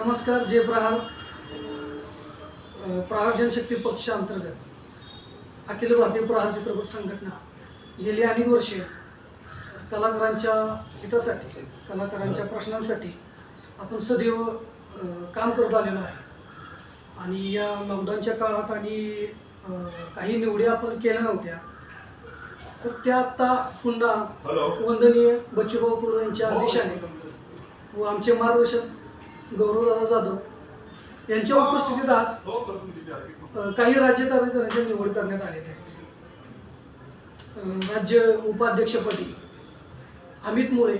नमस्कार. जय प्रहार. प्रहार जनशक्ती पक्ष अंतर्गत अखिल भारतीय प्रहार चित्रपट संघटना गेली अनेक वर्षे कलाकारांच्या हितासाठी, कलाकारांच्या प्रश्नांसाठी आपण सदैव काम करत आलेलो आहे. आणि या लॉकडाऊनच्या काळात आणि काही निवडी आपण केल्या नव्हत्या, तर त्या आता पुन्हा वंदनीय बच्चूभाऊ कडू यांच्या आदेशाने व आमचे मार्गदर्शक गौरवदादा जाधव यांच्या उपस्थितीत आज काही राज्यकारणाची निवड करण्यात आलेली आहे. राज्य उपाध्यक्षपदी अमित मुळे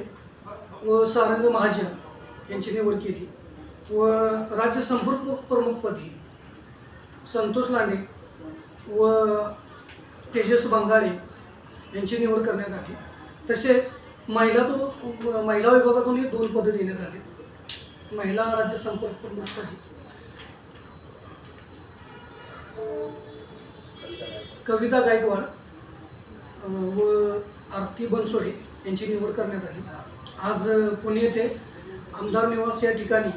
व सारंग महाजन यांची निवड केली व राज्य संपर्क प्रमुखपदी संतोष लांडे व तेजस बंगाळे यांची निवड करण्यात आली. तसेच महिला विभागातूनही 2 पदे देण्यात आली. महिला राज्य संपर्क प्रमुखपदी कविता गायकवाड व आरती बनसोडे यांची निवड करण्यात आली. आज पुणे येथे आमदार निवास या ठिकाणी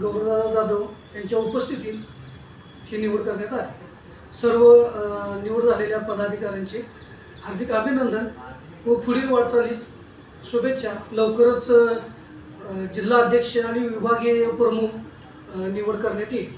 गौरवदादा जाधव यांच्या उपस्थितीत ही निवड करण्यात आली. सर्व निवड झालेल्या पदाधिकाऱ्यांचे हार्दिक अभिनंदन व पुढील वाटचालीस शुभेच्छा. लवकरच जिल्हा अध्यक्ष आणि विभागीय प्रमुख निवड करण्यात येईल.